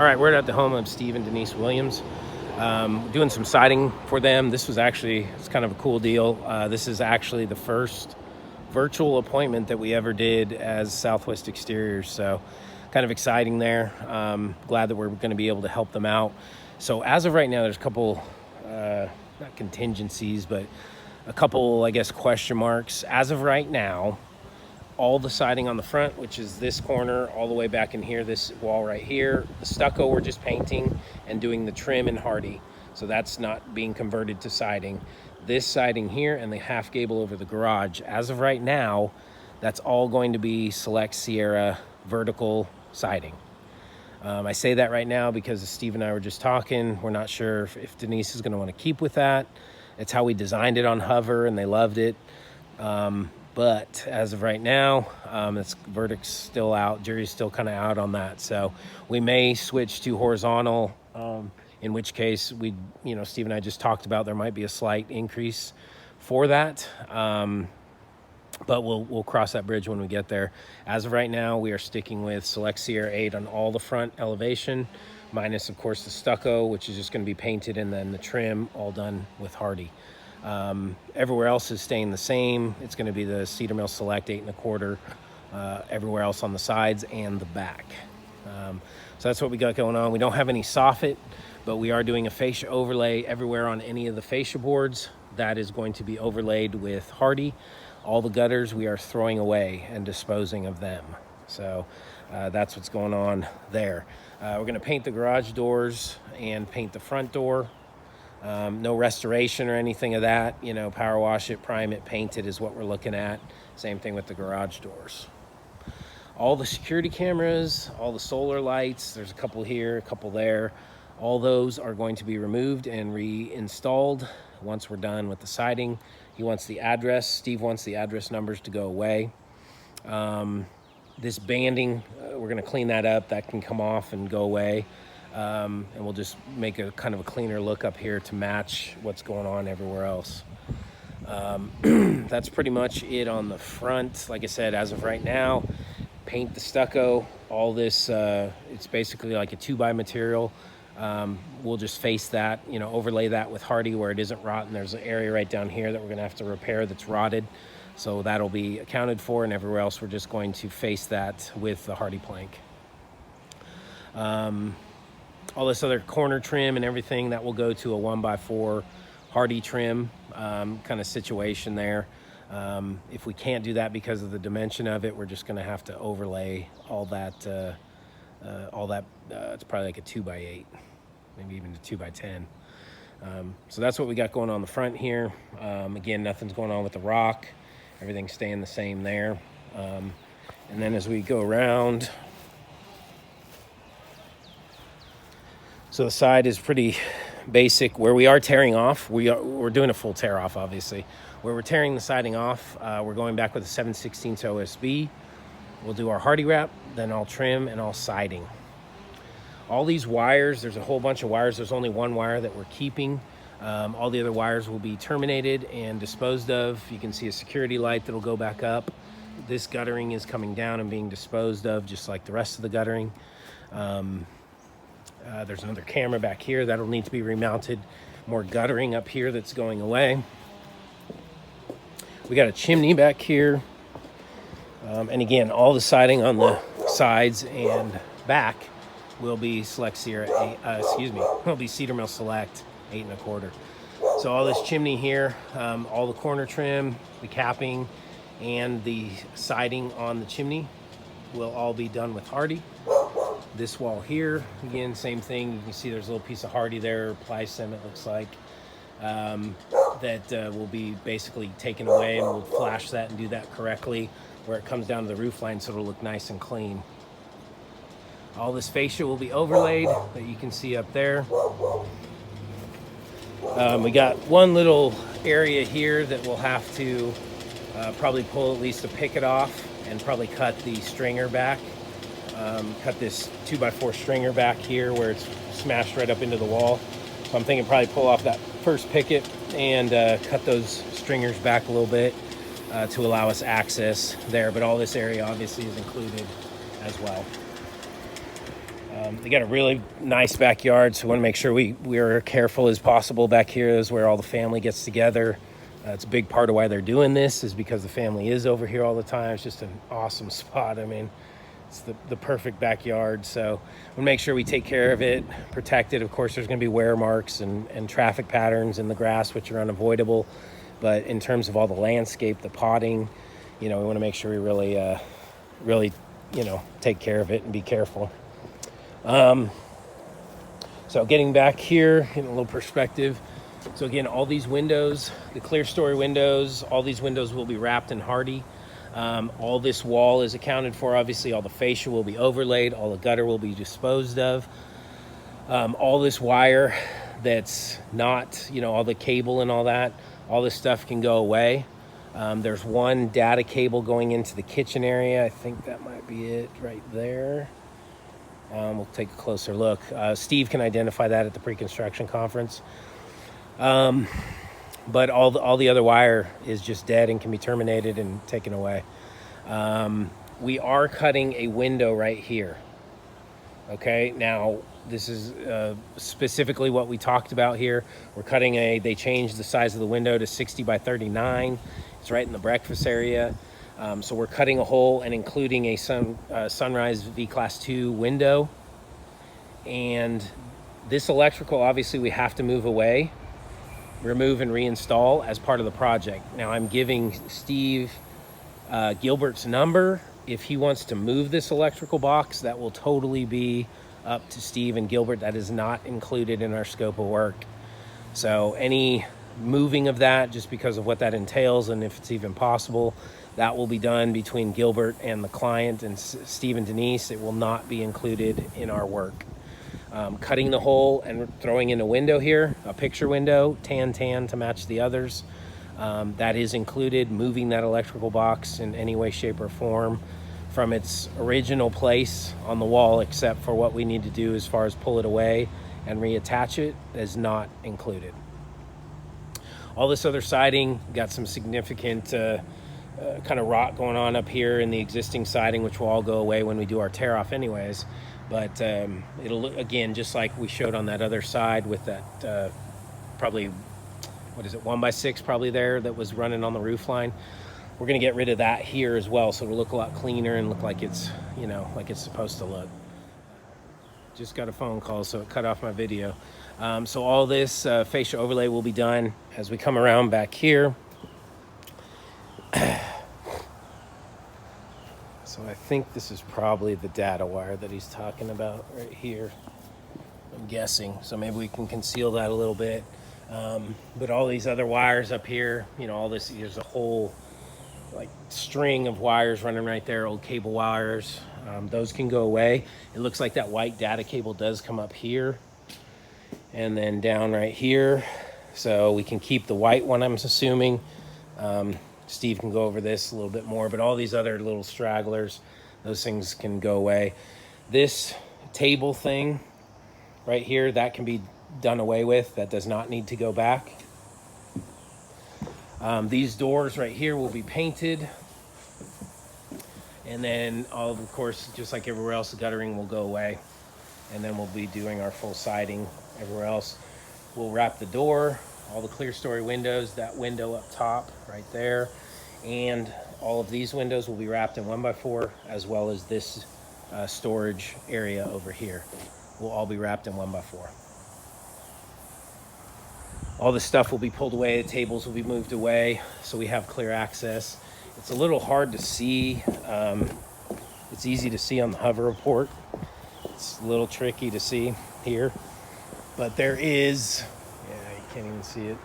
All right, we're at the home of Steve and Denise Williams, doing some siding for them. This was actually, it's kind of a cool deal. This is actually the first virtual appointment that we ever did as Southwest Exteriors, so kind of exciting there. Glad that we're going to be able to help them out. So as of right now, there's a couple, not contingencies, but a couple, I guess, question marks. As of right now, all the siding on the front, which is this corner all the way back in here, this wall right here, the stucco we're just painting and doing the trim and Hardie, so that's not being converted to siding. This siding here and the half gable over the garage, as of right now, that's all going to be Select Sierra vertical siding. I say that right now because Steve and I were just talking. We're not sure if Denise is going to want to keep with that. It's how we designed it on Hover and they loved it. But as of right now, it's verdict's still out. Jury's still kind of out on that. So we may switch to horizontal, in which case Steve and I just talked about there might be a slight increase for that. But we'll cross that bridge when we get there. As of right now, we are sticking with Select Sierra 8 on all the front elevation, minus of course the stucco, which is just going to be painted, and then the trim all done with Hardie. Everywhere else is staying the same. It's going to be the Cedar Mill Select 8 1/4, everywhere else on the sides and the back. So that's what we got going on. We don't have any soffit, but we are doing a fascia overlay everywhere on any of the fascia boards. That is going to be overlaid with Hardie. All the gutters we are throwing away and disposing of them. So that's what's going on there. We're going to paint the garage doors and paint the front door. No restoration or anything of that. Power wash it, prime it, paint it is what we're looking at. Same thing with the garage doors. All the security cameras, all the solar lights, there's a couple here, a couple there. All those are going to be removed and reinstalled once we're done with the siding. He wants the address. Steve wants the address numbers to go away. This banding, we're going to clean that up. That can come off and go away. And we'll just make a kind of a cleaner look up here to match what's going on everywhere else. That's pretty much it on the front. Like I said, as of right now, paint the stucco, all this, it's basically like a 2x material. We'll just face that, overlay that with Hardie where it isn't rotten. There's an area right down here that we're going to have to repair that's rotted. So that'll be accounted for, and everywhere else we're just going to face that with the Hardie plank. All this other corner trim and everything, that will go to a 1x4 Hardie trim kind of situation there. If we can't do that because of the dimension of it, we're just going to have to overlay all that. It's probably like a 2x8, maybe even a 2x10. So that's what we got going on the front here. Again, nothing's going on with the rock. Everything's staying the same there. And then as we go around, so the side is pretty basic. Where we are tearing off, we're doing a full tear off, obviously. Where we're tearing the siding off, we're going back with a 7/16 OSB. We'll do our Hardie wrap, then all trim and all siding. All these wires, there's a whole bunch of wires. There's only one wire that we're keeping. All the other wires will be terminated and disposed of. You can see a security light that'll go back up. This guttering is coming down and being disposed of, just like the rest of the guttering. There's another camera back here that'll need to be remounted. More guttering up here that's going away. We got a chimney back here. And again, all the siding on the sides and back will be Select Sierra 8, will be Cedar Mill Select 8 1/4. So all this chimney here, all the corner trim, the capping, and the siding on the chimney will all be done with Hardie. This wall here, again, same thing. You can see there's a little piece of Hardie there, ply cement looks like, that will be basically taken away, and we'll flash that and do that correctly where it comes down to the roof line so it'll look nice and clean. All this fascia will be overlaid that you can see up there. We got one little area here that we'll have to probably pull at least a picket off and probably cut the stringer back. Cut this 2x4 stringer back here where it's smashed right up into the wall. So I'm thinking probably pull off that first picket and cut those stringers back a little bit to allow us access there. But all this area obviously is included as well. They got a really nice backyard, so we want to make sure we are careful as possible back here. This is where all the family gets together. It's a big part of why they're doing this is because the family is over here all the time. It's just an awesome spot. I mean, it's the perfect backyard. So we'll make sure we take care of it, protect it. Of course, there's going to be wear marks and traffic patterns in the grass, which are unavoidable. But in terms of all the landscape, the potting, we want to make sure we really, take care of it and be careful. So getting back here, in a little perspective. So again, all these windows, the clear story windows, all these windows will be wrapped in Hardie. All this wall is accounted for. Obviously, all the fascia will be overlaid. All the gutter will be disposed of. All this wire that's not, all the cable and all that, all this stuff can go away. There's one data cable going into the kitchen area. I think that might be it right there. We'll take a closer look. Steve can identify that at the pre-construction conference. But all the other wire is just dead and can be terminated and taken away. We are cutting a window right here. Okay, now this is specifically what we talked about here. We're cutting they changed the size of the window to 60 by 39. It's right in the breakfast area. So we're cutting a hole and including a Sunrise V-Class 2 window. And this electrical, obviously we have to move away, remove and reinstall as part of the project. Now I'm giving Steve Gilbert's number. If he wants to move this electrical box, that will totally be up to Steve and Gilbert. That is not included in our scope of work. So any moving of that, just because of what that entails and if it's even possible, that will be done between Gilbert and the client and Steve and Denise. It will not be included in our work. Cutting the hole and throwing in a window here, a picture window, tan to match the others. That is included. Moving that electrical box in any way, shape, or form from its original place on the wall, except for what we need to do as far as pull it away and reattach it, is not included. All this other siding, got some significant kind of rot going on up here in the existing siding, which will all go away when we do our tear off anyways. But it'll look, again, just like we showed on that other side with that probably, 1x6 probably there that was running on the roof line. We're gonna get rid of that here as well, so it'll look a lot cleaner and look like it's, like it's supposed to look. Just got a phone call, so it cut off my video. So all this fascia overlay will be done as we come around back here. So I think this is probably the data wire that he's talking about right here, I'm guessing. So maybe we can conceal that a little bit. But all these other wires up here, all this, there's a whole like string of wires running right there, old cable wires. Those can go away. It looks like that white data cable does come up here and then down right here. So we can keep the white one, I'm assuming. Steve can go over this a little bit more, but all these other little stragglers, those things can go away. This table thing right here, that can be done away with. That does not need to go back. These doors right here will be painted. And then, of course, just like everywhere else, the guttering will go away. And then we'll be doing our full siding everywhere else. We'll wrap the door, all the clear story windows, that window up top right there. And all of these windows will be wrapped in 1x4, as well as this storage area over here will all be wrapped in 1x4. All this stuff will be pulled away, the tables will be moved away, so we have clear access. It's a little hard to see. It's easy to see on the hover report. It's a little tricky to see here, but there is, yeah, you can't even see it.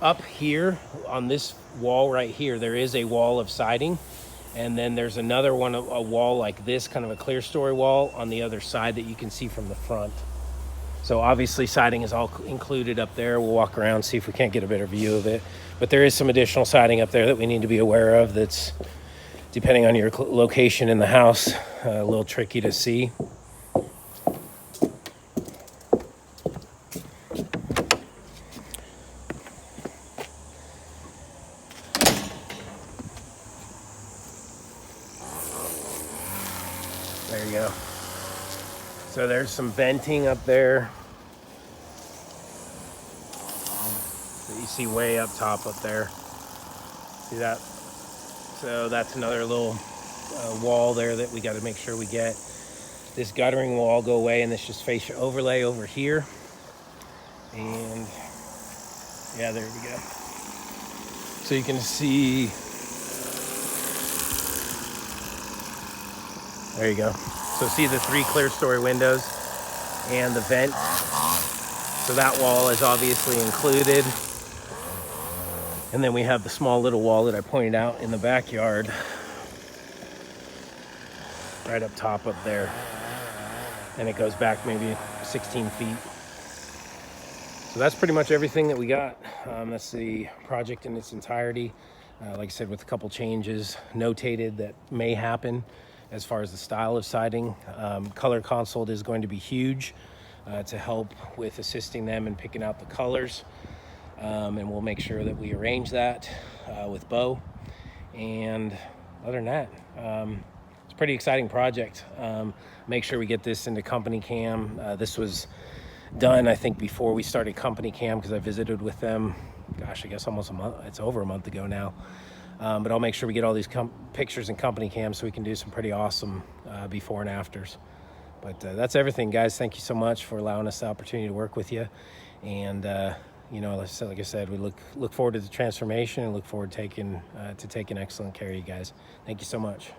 Up here on this wall right here, there is a wall of siding, and then there's another one, a wall like this, kind of a clear story wall on the other side that you can see from the front. So obviously siding is all included up there. We'll walk around, see if we can't get a better view of it. But there is some additional siding up there that we need to be aware of that's, depending on your location in the house, a little tricky to see. There you go. So there's some venting up there that you see way up top up there. See that? So that's another little wall there that we got to make sure we get. This guttering will all go away, and this just fascia overlay over here. And yeah, there we go. So you can see, there you go. So see the 3 clear story windows and the vent. So that wall is obviously included. And then we have the small little wall that I pointed out in the backyard, right up top up there. And it goes back maybe 16 feet. So that's pretty much everything that we got. That's the project in its entirety. Like I said, with a couple changes notated that may happen as far as the style of siding. Color consult is going to be huge to help with assisting them in picking out the colors. And we'll make sure that we arrange that with Bo. And other than that, it's a pretty exciting project. Make sure we get this into company cam. This was done, I think, before we started company cam, because I visited with them, gosh, I guess almost a month. It's over a month ago now. But I'll make sure we get all these pictures in company cam so we can do some pretty awesome before and afters. But that's everything, guys. Thank you so much for allowing us the opportunity to work with you. And you know, like I said, we look forward to the transformation and look forward to taking excellent care of you guys. Thank you so much.